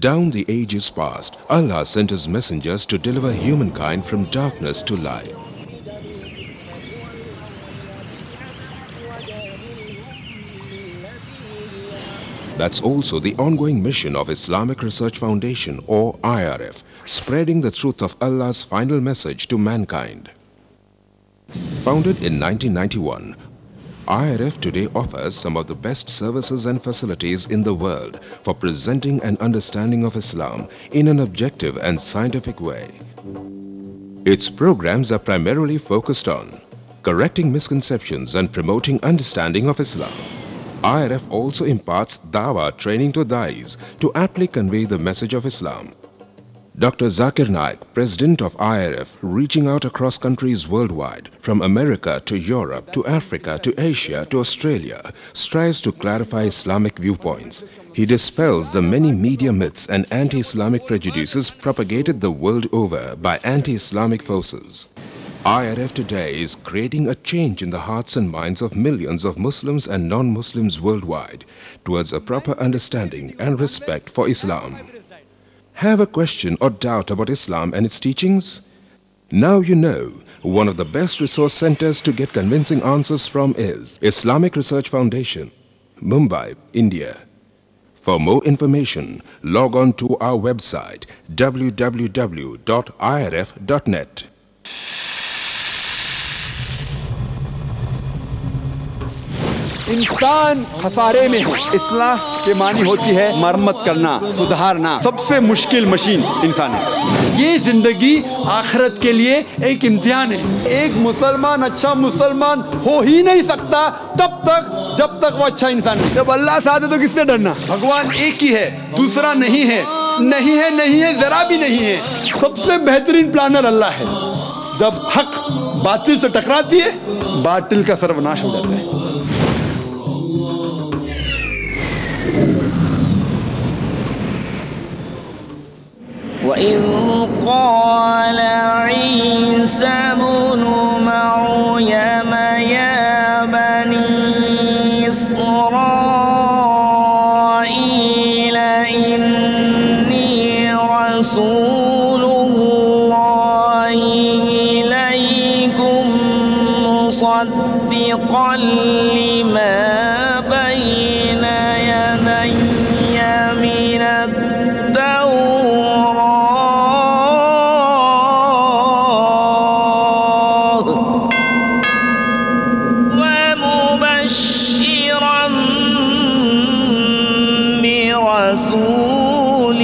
Down the ages past, Allah sent His messengers to deliver humankind from darkness to light. That's also the ongoing mission of Islamic Research Foundation, or IRF, spreading the truth of Allah's final message to mankind. Founded in 1991, IRF today offers some of the best services and facilities in the world for presenting an understanding of Islam in an objective and scientific way. Its programs are primarily focused on correcting misconceptions and promoting understanding of Islam. IRF also imparts Dawah training to Da'is to aptly convey the message of Islam. Dr. Zakir Naik, President of IRF, reaching out across countries worldwide, from America to Europe to Africa to Asia to Australia, strives to clarify Islamic viewpoints. He dispels the many media myths and anti-Islamic prejudices propagated the world over by anti-Islamic forces. IRF today is creating a change in the hearts and minds of millions of Muslims and non-Muslims worldwide towards a proper understanding and respect for Islam. Have a question or doubt about Islam and its teachings? Now you know. One of the best resource centers to get convincing answers from is Islamic Research Foundation, Mumbai, India. For more information, log on to our website www.irf.net. انسان خسارے میں ہے. اصلاح کے معنی ہوتی ہے مرمت کرنا, سدھارنا. سب سے مشکل مشین انسان ہے. یہ زندگی آخرت کے لیے ایک امتحان ہے. ایک مسلمان اچھا مسلمان ہو ہی نہیں سکتا تب تک جب تک وہ اچھا انسان ہے. جب اللہ ساتھ ہے تو کس سے ڈرنا؟ بھگوان ایک ہی ہے, دوسرا نہیں ہے. نہیں ہے, نہیں ہے, ذرا بھی نہیں ہے. سب سے بہترین پلانر اللہ ہے. جب حق باطل سے ٹکراتی ہے, باطل کا سروناش ہو جاتا ہے. وَإِذْ قَالَ عِيسَى ابْنُ مَرْيَمَ يَا بَنِي إِسْرَائِيلَ إِنِّي رَسُولُ اللَّهِ إِلَيْكُمْ مُصَدِّقًا لِمَا بَيْنَ يَدَيَّ مِنَ رسول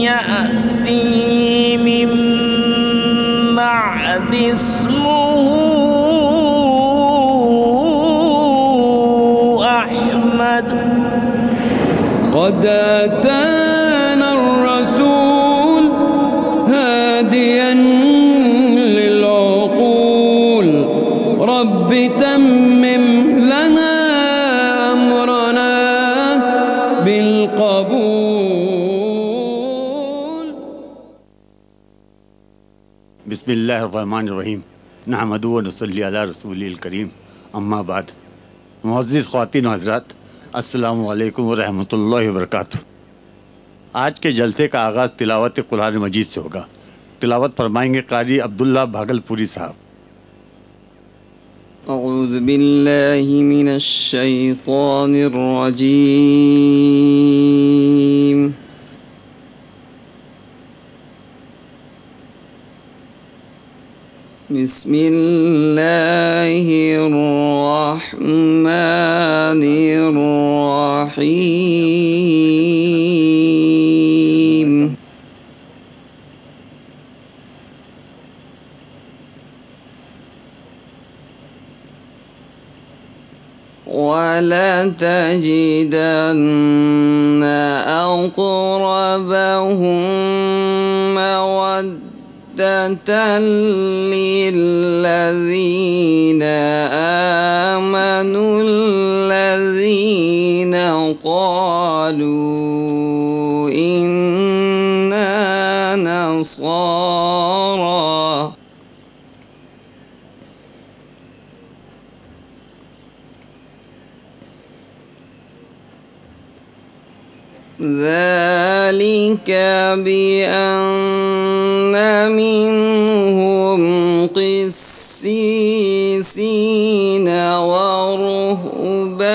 يأتي من بعد اسمه أحمد قد أتانا الرسول هاديا للعقول رب تمم لنا أمرنا بالقبول. بسم اللہ الرحمن الرحیم. نحمدہ و نصلی علی رسول الکریم. اما بعد. معزز خواتین و حضرات, السلام علیکم ورحمۃ اللہ وبرکاتہ. آج کے جلسے کا آغاز تلاوت قرآن مجید سے ہوگا. تلاوت فرمائیں گے قاری عبداللہ بھاگلپوری صاحب. أعوذ بالله من الشيطان الرجيم. بسم الله الرحمن الرحيم. وَلَتَجِدَنَّ أَقْرَبَهُم مَّوَدَّةً لِّلَّذِينَ آمَنُوا الَّذِينَ قَالُوا إِنَّا نَصَارَىٰ. ذلك بأن منهم قسيسين ورهبانا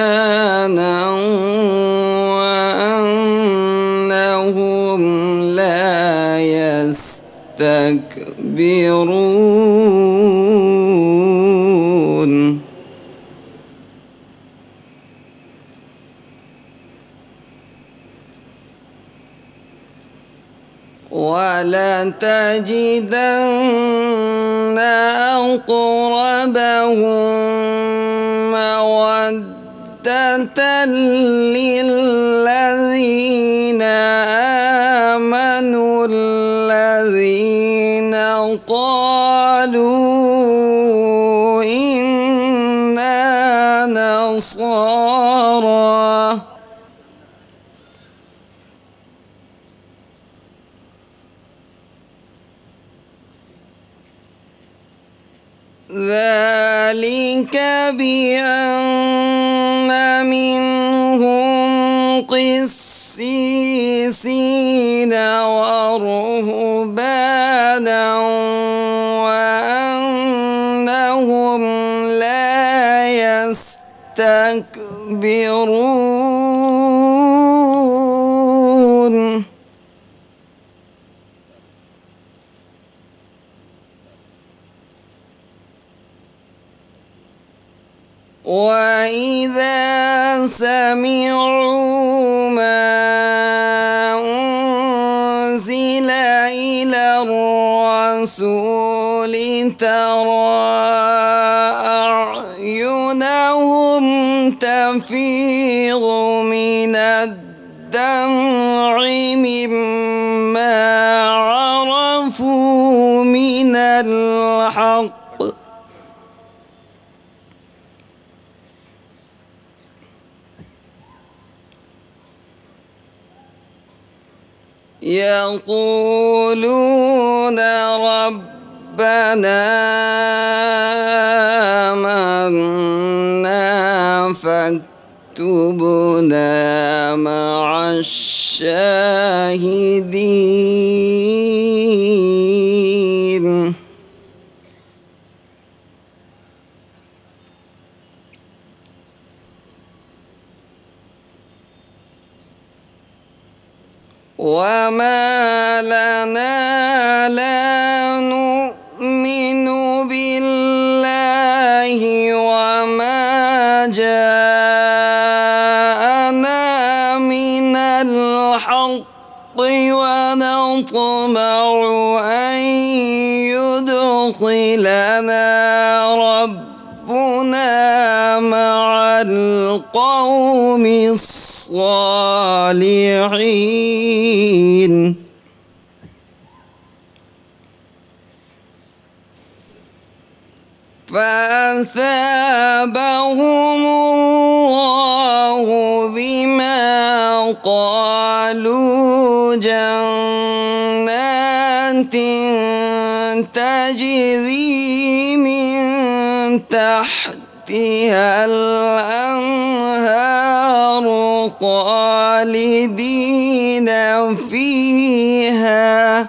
وأنهم لا يستكبرون ولتجدن أقربهم مودة للذين آمنوا الذين قالوا إنا نصارى ذلك بأن منهم قسيسين ورهبانا وأنهم لا يستكبرون وإذا سمعوا ما أنزل إلى الرسول ترى أعينهم تفيض من الدمع مما عرفوا من الحق يقولون ربنا آمنا فاكتبنا مع الشاهدين وما لنا لا نؤمن بالله وما جاءنا من الحق ونطمع أن يدخلنا ربنا مع القوم الصالحين فأثابهم الله بما قالوا جنات تجري من تحتها الأنهار خالدين فيها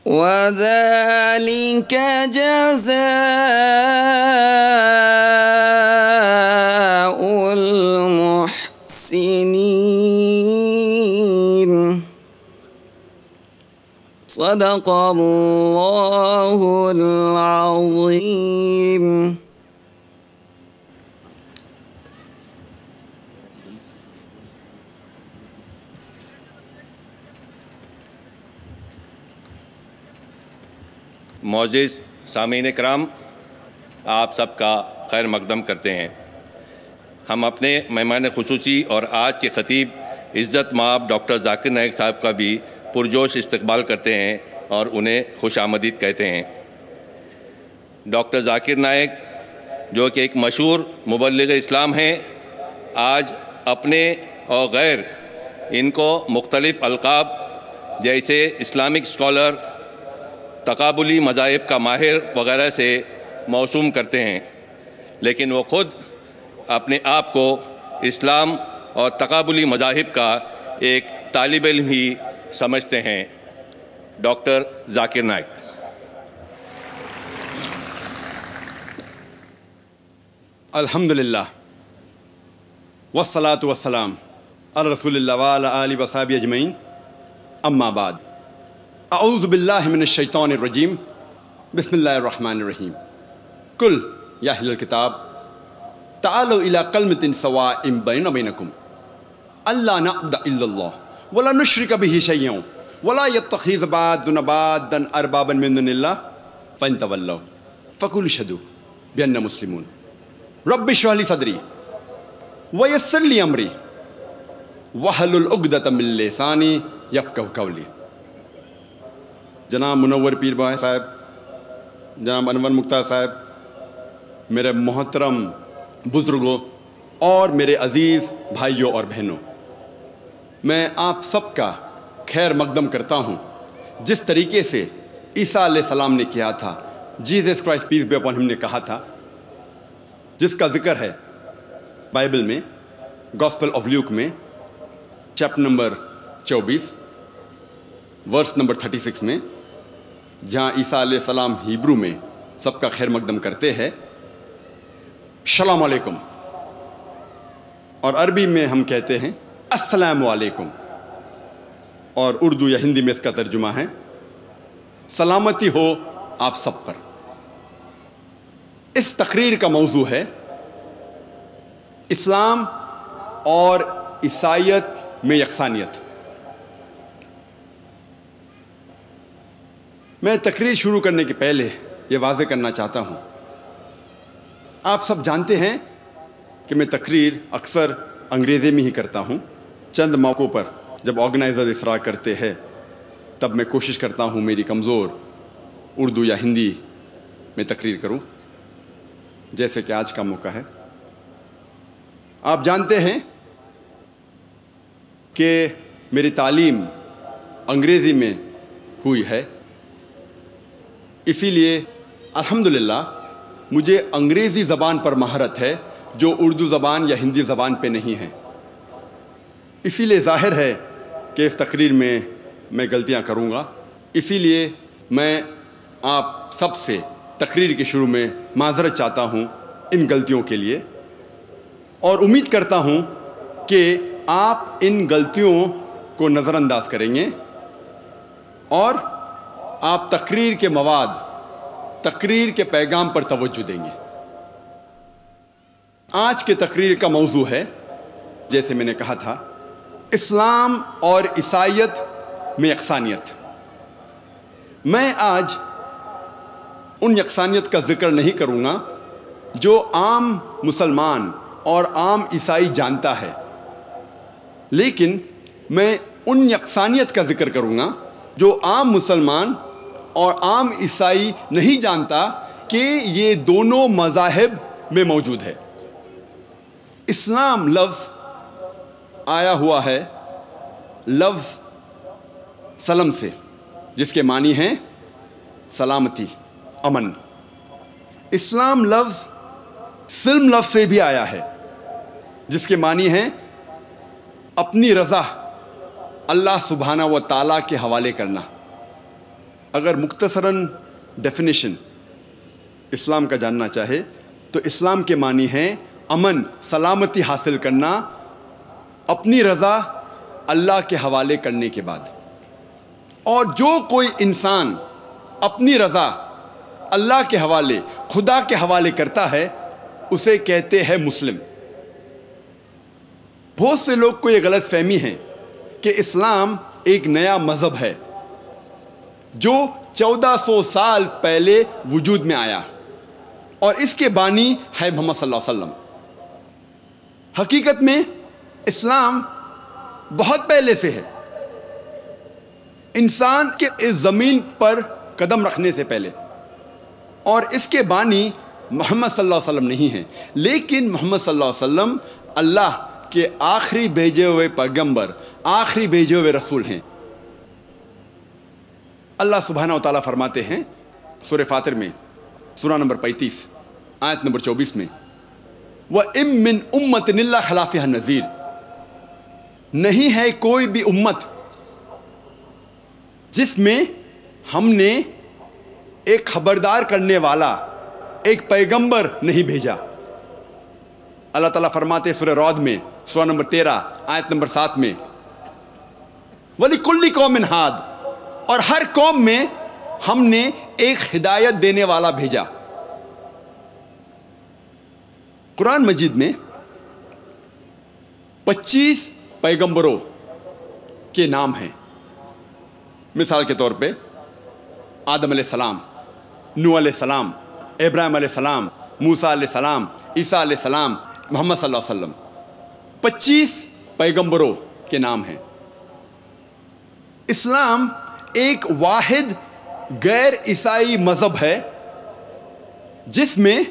وذلك جزاء المحسنين صدق الله العظيم. معزز سامعین کرام، آپ سب کا خیر مقدم کرتے ہیں۔ ہم اپنے مہمان خصوصی اور آج کے خطیب عزت مآب ڈاکٹر ذاکر نائک صاحب کا بھی پرجوش استقبال کرتے ہیں اور انہیں خوش آمدید کہتے ہیں۔ ڈاکٹر ذاکر نائک جو کہ ایک مشہور مبلغ اسلام ہیں، آج اپنے اور غیر ان کو مختلف القاب جیسے اسلامک اسکالر، تقابلی مذاہب کا ماہر وغیرہ سے موسوم کرتے ہیں۔ لیکن وہ خود اپنے آپ کو اسلام اور تقابلی مذاہب کا ایک طالب علم ہی سمجھتے ہیں۔ ڈاکٹر ذاکر نائک۔ الحمدللہ والصلاة والسلام علی رسول اللہ وعلی آلہ وصحبہ اجمعین، اما بعد، اعوذ باللہ من الشیطان الرجیم، بسم اللہ الرحمن الرحیم۔ قل یا اہل الکتاب تعالوا الی کلمۃ سواء بیننا وبینکم الا نعبد الا اللہ ولا نشرک بہ شیئا ولا یتخذ بعضنا بعضا اربابا من دون اللہ فإن تولوا فقولوا اشہدوا بأننا مسلمون۔ رب اشرح لي صدری ویسر لی امری واحلل عقدۃ من لسانی یفقہوا قولی۔ جناب منور پیر بھائی صاحب، جناب انور مختار صاحب، میرے محترم بزرگوں اور میرے عزیز بھائیوں اور بہنوں، میں آپ سب کا خیر مقدم کرتا ہوں۔ جس طریقے سے عیسیٰ علیہ السلام نے کیا تھا، Jesus Christ peace be upon ہم نے کہا تھا، جس کا ذکر ہے بائبل میں، گاسپل آف لیوک میں، چیپٹر نمبر 24 ورس نمبر 36 میں، جہاں عیسیٰ علیہ السلام ہیبرو میں سب کا خیر مقدم کرتے ہیں السلام علیکم، اور عربی میں ہم کہتے ہیں السلام علیکم، اور اردو یا ہندی میں اس کا ترجمہ ہے سلامتی ہو آپ سب پر۔ اس تقریر کا موضوع ہے اسلام اور عیسائیت میں یکسانیت۔ میں تقریر شروع کرنے کے پہلے یہ واضح کرنا چاہتا ہوں، آپ سب جانتے ہیں کہ میں تقریر اکثر انگریزی میں ہی کرتا ہوں۔ چند موقعوں پر جب آرگنائزر اصرار کرتے ہیں تب میں کوشش کرتا ہوں میری کمزور اردو یا ہندی میں تقریر کروں، جیسے کہ آج کا موقع ہے۔ آپ جانتے ہیں کہ میری تعلیم انگریزی میں ہوئی ہے، اسی لیے الحمدللہ مجھے انگریزی زبان پر مہارت ہے جو اردو زبان یا ہندی زبان پہ نہیں ہے۔ اسی لیے ظاہر ہے کہ اس تقریر میں غلطیاں کروں گا، اسی لیے میں آپ سب سے تقریر کے شروع میں معذرت چاہتا ہوں ان غلطیوں کے لیے، اور امید کرتا ہوں کہ آپ ان غلطیوں کو نظر انداز کریں گے اور آپ تقریر کے مواد، تقریر کے پیغام پر توجہ دیں گے۔ آج کے تقریر کا موضوع ہے، جیسے میں نے کہا تھا، اسلام اور عیسائیت میں یکسانیت۔ میں آج ان یکسانیت کا ذکر نہیں کروں گا جو عام مسلمان اور عام عیسائی جانتا ہے، لیکن میں ان یکسانیت کا ذکر کروں گا جو عام مسلمان اور عام عیسائی نہیں جانتا کہ یہ دونوں مذاہب میں موجود ہے۔ اسلام لفظ آیا ہوا ہے لفظ سلم سے، جس کے معنی ہیں سلامتی، امن۔ اسلام لفظ سلم لفظ سے بھی آیا ہے، جس کے معنی ہیں اپنی رضا اللہ سبحانہ و تعالیٰ کے حوالے کرنا۔ اگر مختصراً ڈیفینیشن اسلام کا جاننا چاہے تو اسلام کے معنی ہیں امن، سلامتی حاصل کرنا، اپنی رضا اللہ کے حوالے کرنے کے بعد۔ اور جو کوئی انسان اپنی رضا اللہ کے حوالے، خدا کے حوالے کرتا ہے، اسے کہتے ہیں مسلم۔ بہت سے لوگ کو یہ غلط فہمی ہے کہ اسلام ایک نیا مذہب ہے جو 1400 سال پہلے وجود میں آیا، اور اس کے بانی ہے محمد صلی اللہ علیہ وسلم۔ حقیقت میں اسلام بہت پہلے سے ہے، انسان کے اس زمین پر قدم رکھنے سے پہلے، اور اس کے بانی محمد صلی اللہ علیہ وسلم نہیں ہیں، لیکن محمد صلی اللہ علیہ وسلم اللہ کے آخری بھیجے ہوئے پیغمبر، آخری بھیجے ہوئے رسول ہیں۔ اللہ سبحانہ و تعالیٰ فرماتے ہیں سورہ فاطر میں، سورہ نمبر 35 آیت نمبر 24 میں، وَإِن مِّن أُمَّةٍ إِلَّا خَلَا فِيهَا نَذِيرٌ، نہیں ہے کوئی بھی امت جس میں ہم نے ایک خبردار کرنے والا ایک پیغمبر نہیں بھیجا۔ اللہ تعالیٰ فرماتے سورہ رعد میں سورہ نمبر 13 آیت نمبر 7 میں وَلِكُلِّ قَوْمٍ هَادٍ، اور ہر قوم میں ہم نے ایک ہدایت دینے والا بھیجا۔ قرآن مجید میں 25 پیغمبروں کے نام ہیں۔ مثال کے طور پہ آدم علیہ السلام، نوح علیہ السلام، ابراہیم علیہ السلام، موسیٰ علیہ السلام، عیسیٰ علیہ السلام، محمد صلی اللہ علیہ وسلم، 25 پیغمبروں کے نام ہیں۔ اسلام ایک واحد غیر عیسائی مذہب ہے جس میں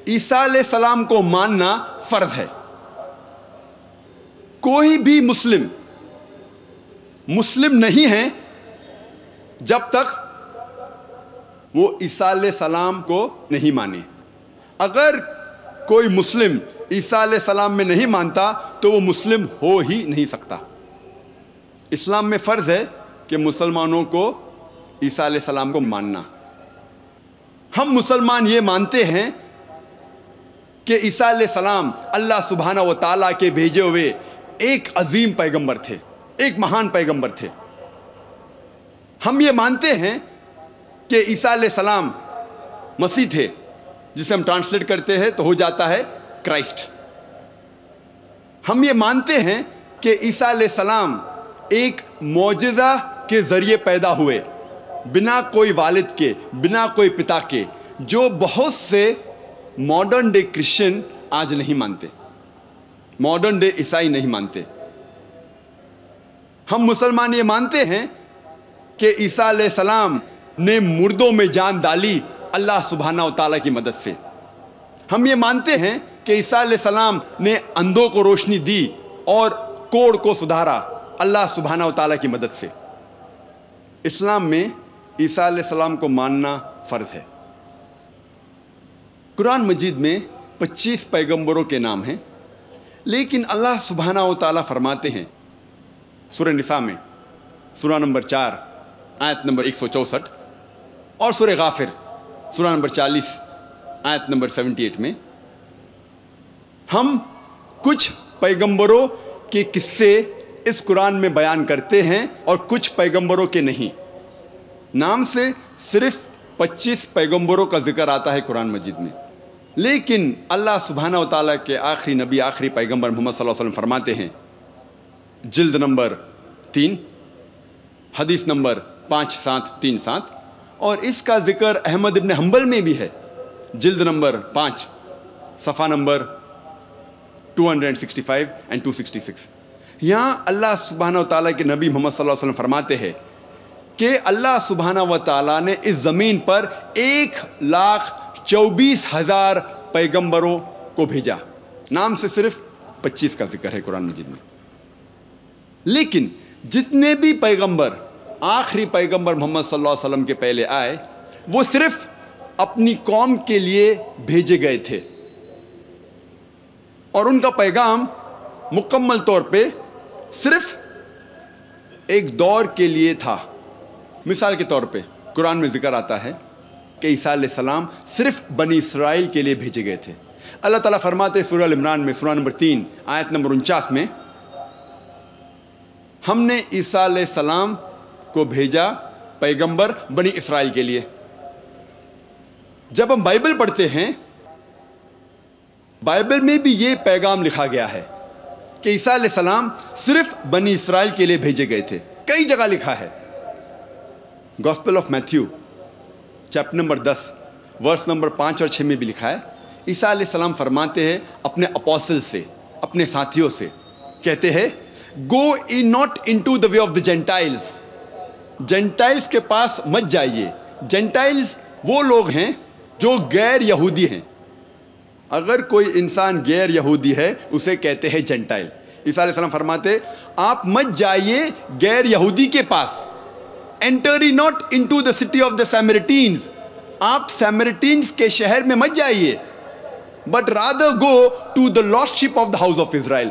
عیسیٰ علیہ السلام کو ماننا فرض ہے۔ کوئی بھی مسلم نہیں ہے جب تک وہ عیسیٰ علیہ السلام کو نہیں مانے۔ اگر کوئی مسلم عیسیٰ علیہ السلام میں نہیں مانتا تو وہ مسلم ہو ہی نہیں سکتا۔ اسلام میں فرض ہے کہ مسلمانوں کو عیسیٰ علیہ السلام کو ماننا۔ ہم مسلمان یہ مانتے ہیں کہ عیسیٰ علیہ السلام اللہ سبحانہ و تعالیٰ کے بھیجے ہوئے ایک عظیم پیغمبر تھے، ایک مہان پیغمبر تھے۔ ہم یہ مانتے ہیں کہ عیسیٰ علیہ السلام مسیح تھے، جسے ہم ٹرانسلیٹ کرتے ہیں تو ہو جاتا ہے کرائسٹ۔ ہم یہ مانتے ہیں کہ عیسیٰ علیہ السلام ایک معجزہ کے ذریعے پیدا ہوئے، بنا کوئی والد کے، بنا کوئی پتا کے، جو بہت سے ماڈرن ڈے کرسچن آج نہیں مانتے، ماڈرن ڈے عیسائی نہیں مانتے۔ ہم مسلمان یہ مانتے ہیں کہ عیسیٰ علیہ السلام نے مردوں میں جان ڈالی اللہ سبحانہ و تعالیٰ کی مدد سے۔ ہم یہ مانتے ہیں کہ عیسیٰ علیہ السلام نے اندھوں کو روشنی دی اور کوڑ کو سدھارا اللہ سبحانہ و تعالیٰ کی مدد سے۔ اسلام میں عیسیٰ علیہ السلام کو ماننا فرض ہے۔ قرآن مجید میں 25 پیغمبروں کے نام ہیں، لیکن اللہ سبحانہ و تعالیٰ فرماتے ہیں سورہ نساء میں سورہ نمبر 4 آیت نمبر 164 اور سورہ غافر سورہ نمبر 40 آیت نمبر 78 میں ہم کچھ پیغمبروں کے قصے اس قرآن میں بیان کرتے ہیں اور کچھ پیغمبروں کے نہیں۔ نام سے صرف 25 پیغمبروں کا ذکر آتا ہے قرآن مجید میں، لیکن اللہ سبحانہ و تعالیٰ کے آخری نبی، آخری پیغمبر محمد صلی اللہ علیہ وسلم فرماتے ہیں، جلد نمبر 3 حدیث نمبر 5737، اور اس کا ذکر احمد ابن حنبل میں بھی ہے، جلد نمبر 5 صفحہ نمبر 265 and 266۔ یہاں اللہ سبحانہ و تعالیٰ کے نبی محمد صلی اللہ علیہ وسلم فرماتے ہیں کہ اللہ سبحانہ و تعالیٰ نے اس زمین پر 1,24,000 پیغمبروں کو بھیجا۔ نام سے صرف 25 کا ذکر ہے قرآن مجید میں، لیکن جتنے بھی پیغمبر آخری پیغمبر محمد صلی اللہ علیہ وسلم کے پہلے آئے وہ صرف اپنی قوم کے لیے بھیجے گئے تھے، اور ان کا پیغام مکمل طور پہ صرف ایک دور کے لیے تھا۔ مثال کے طور پہ قرآن میں ذکر آتا ہے کہ عیسیٰ علیہ السلام صرف بنی اسرائیل کے لیے بھیجے گئے تھے۔ اللہ تعالیٰ فرماتے ہیں سورہ عمران میں سورہ نمبر 3 آیت نمبر 49 میں، ہم نے عیسیٰ علیہ السلام کو بھیجا پیغمبر بنی اسرائیل کے لیے۔ جب ہم بائبل پڑھتے ہیں، بائبل میں بھی یہ پیغام لکھا گیا ہے کہ عیسیٰ علیہ السلام صرف بنی اسرائیل کے لیے بھیجے گئے تھے۔ کئی جگہ لکھا ہے، gospel of Matthew chapter number 10 verse number 5 اور 6 میں بھی لکھا ہے، عیسیٰ علیہ السلام فرماتے ہیں اپنے اپوسل سے، اپنے ساتھیوں سے، کہتے ہیں go in not into the way of the Gentiles, Gentiles کے پاس مت جائیے۔ جینٹائلز وہ لوگ ہیں جو غیر یہودی ہیں۔ اگر کوئی انسان غیر یہودی ہے اسے کہتے ہیں جینٹائل۔ عیسیٰ علیہ السلام فرماتے آپ مت جائیے غیر یہودی کے پاس، enter ye not into the city of the Samaritans، آپ سیمریٹینز کے شہر میں مت جائیے۔ but rather go to the lost sheep of the house of Israel.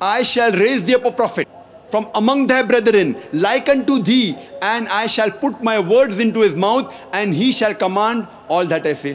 I shall raise thee up a prophet from among thy brethren like unto thee, and I shall put my words into his mouth, and he shall command all that I say.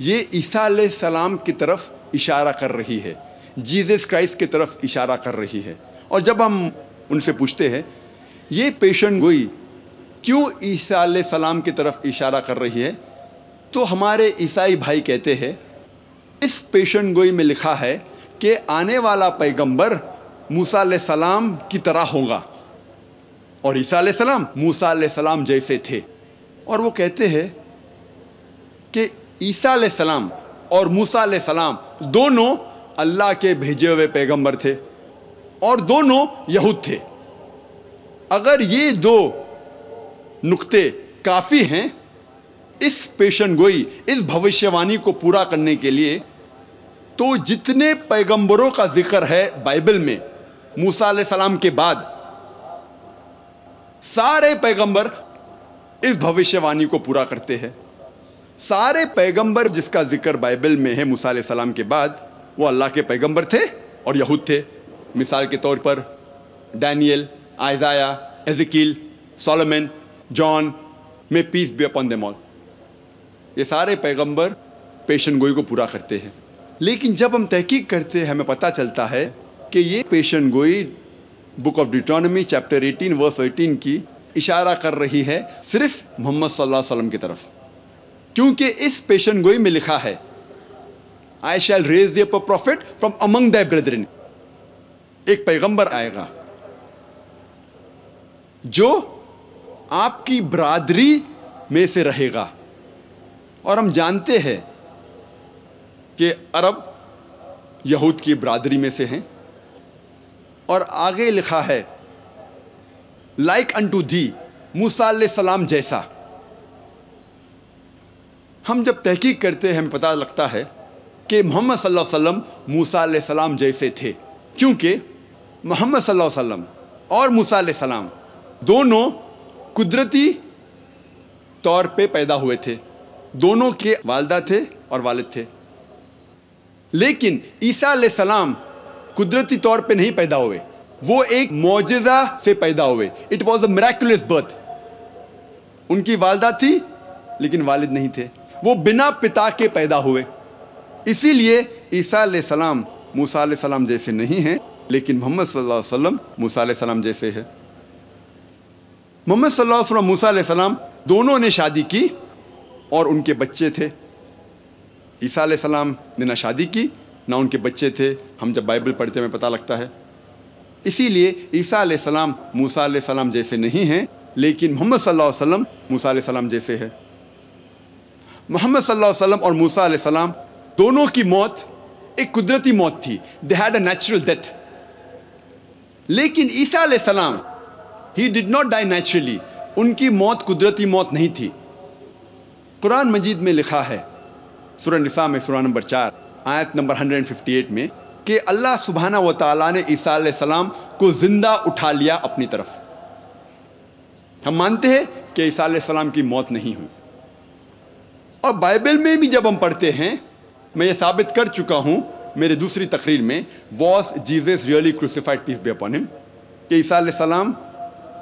یہ عیسیٰ علیہ السلام کی طرف اشارہ کر رہی ہے، Jesus Christ کی طرف اشارہ کر رہی ہے. اور جب ہم ان سے پوچھتے ہیں یہ پیشن گوئی کیوں عیسیٰ علیہ السلام کی طرف اشارہ کر رہی ہے، تو ہمارے عیسائی بھائی کہتے ہیں اس پیشن گوئی میں لکھا ہے کہ آنے والا پیغمبر موسیٰ علیہ السلام کی طرح ہوگا، اور عیسیٰ علیہ السلام موسیٰ علیہ السلام جیسے تھے. اور وہ کہتے ہیں کہ عیسیٰ علیہ السلام اور موسیٰ علیہ السلام دونوں اللہ کے بھیجے ہوئے پیغمبر تھے اور دونوں یہود تھے. اگر یہ دو نقطے کافی ہیں اس پیشن گوئی، اس بھوشیوانی کو پورا کرنے کے لیے، تو جتنے پیغمبروں کا ذکر ہے بائبل میں موسیٰ علیہ السلام کے بعد، سارے پیغمبر اس بھوشیوانی کو پورا کرتے ہیں. سارے پیغمبر جس کا ذکر بائبل میں ہے موسیٰ علیہ السلام کے بعد، وہ اللہ کے پیغمبر تھے اور یہود تھے. مثال کے طور پر ڈینیل، آئزایا، ایزیکیل، سولومن، جان، میں peace be upon them all. یہ سارے پیغمبر پیشن گوئی کو پورا کرتے ہیں. لیکن جب ہم تحقیق کرتے ہیں ہمیں پتہ چلتا ہے کہ یہ پیشن گوئی بک آف ڈیوٹرانومی چیپٹر 18 ورس 18 کی اشارہ کر رہی ہے صرف محمد صلی اللہ علیہ وسلم کی طرف، کیونکہ اس پیشن گوئی میں لکھا ہے I shall raise thee up a prophet from among thy brethren. ایک پیغمبر آئے گا جو آپ کی برادری میں سے رہے گا. اور ہم جانتے ہیں کہ عرب یہود کی برادری میں سے ہیں. اور آگے لکھا ہے لائک انٹو دی، موسیٰ علیہ السلام جیسا. ہم جب تحقیق کرتے ہیں ہمیں پتہ لگتا ہے کہ محمد صلی اللہ علیہ وسلم موسیٰ علیہ السلام جیسے تھے، کیونکہ محمد صلی اللہ علیہ وسلم اور موسیٰ علیہ السلام دونوں قدرتی طور پہ پیدا ہوئے تھے. دونوں کے والدہ تھے اور والد تھے. لیکن عیسیٰ علیہ السلام قدرتی طور پہ نہیں پیدا ہوئے، وہ ایک معجزہ سے پیدا ہوئے. It was a miraculous birth. ان کی والدہ تھی لیکن والد نہیں تھے، وہ بنا پتا کے پیدا ہوئے. اسی لیے عیسیٰ علیہ السلام موسیٰ علیہ السلام جیسے نہیں ہیں، لیکن محمد صلی اللہ علیہ وسلم موسیٰ علیہ السلام جیسے ہے. محمد صلی اللہ علیہ وسلم موسیٰ علیہ السلام دونوں نے شادی کی اور ان کے بچے تھے. عیسیٰ علیہ السلام نے نہ شادی کی نہ ان کے بچے تھے. ہم جب بائبل پڑھتے ہیں ہمیں پتہ لگتا ہے. اسی لیے عیسیٰ علیہ السلام موسیٰ علیہ السلام جیسے نہیں ہیں، لیکن محمد صلی اللہ علیہ وسلم موسیٰ علیہ السلام جیسے ہے. محمد صلی اللہ علیہ وسلم اور موسیٰ علیہ السلام دونوں کی موت ایک قدرتی موت تھی. they had a natural death. لیکن عیسیٰ علیہ السلام he did not die naturally. ان کی موت قدرتی موت نہیں تھی. قرآن مجید میں لکھا ہے سورہ نساء میں سورہ نمبر 4 آیت نمبر 158 میں کہ اللہ سبحانہ و تعالیٰ نے عیسیٰ علیہ السلام کو زندہ اٹھا لیا اپنی طرف. ہم مانتے ہیں کہ عیسیٰ علیہ السلام کی موت نہیں ہوئی. اور بائبل میں بھی جب ہم پڑھتے ہیں، میں یہ ثابت کر چکا ہوں میرے دوسری تقریر میں، was Jesus really crucified peace be upon him, کہ عیسیٰ علیہ السلام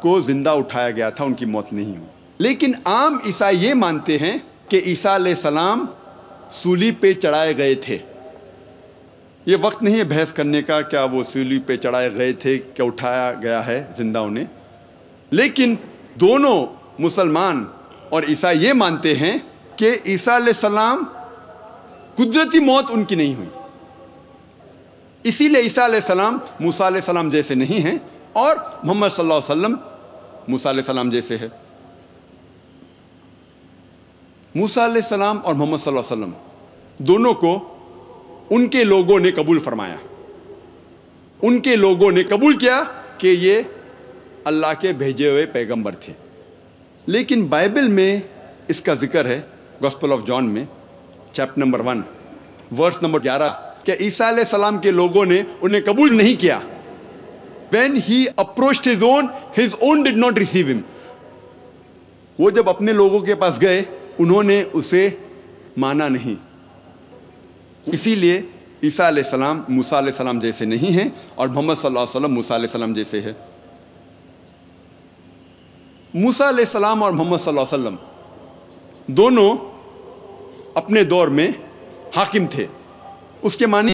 کو زندہ اٹھایا گیا تھا، ان کی موت نہیں ہوئی. لیکن عام عیسائی یہ مانتے ہیں کہ عیسیٰ علیہ السلام سولی پہ چڑھائے گئے تھے. یہ وقت نہیں ہے بحث کرنے کا کیا وہ سولی پہ چڑھائے گئے تھے، کیا اٹھایا گیا ہے زندہ انہیں. لیکن دونوں مسلمان اور عیسائی یہ مانتے ہیں کہ عیسیٰ علیہ السلام قدرتی موت ان کی نہیں ہوئی. اسی لیے عیسیٰ علیہ السلام موسیٰ علیہ السلام جیسے نہیں ہیں اور محمد صلی اللہ علیہ وسلم موسیٰ علیہ السلام جیسے ہے. موسیٰ علیہ السلام اور محمد صلی اللہ علیہ وسلم دونوں کو ان کے لوگوں نے قبول فرمایا. ان کے لوگوں نے قبول کیا کہ یہ اللہ کے بھیجے ہوئے پیغمبر تھے. لیکن بائبل میں اس کا ذکر ہے گوسپل آف جان میں چیپٹر نمبر 1 ورس نمبر 11 کہ عیسیٰ علیہ السلام کے لوگوں نے انہیں قبول نہیں کیا. When he approached his own did not receive him. وہ جب اپنے لوگوں کے پاس گئے انہوں نے اسے مانا نہیں. اسی لیے عیسیٰ علیہ السلام موسیٰ علیہ السلام جیسے نہیں ہیں اور محمد صلی اللہ علیہ وسلم موسیٰ علیہ السلام جیسے ہے. موسیٰ علیہ السلام اور محمد صلی اللہ علیہ وسلم دونوں اپنے دور میں حاکم تھے. اس کے معنی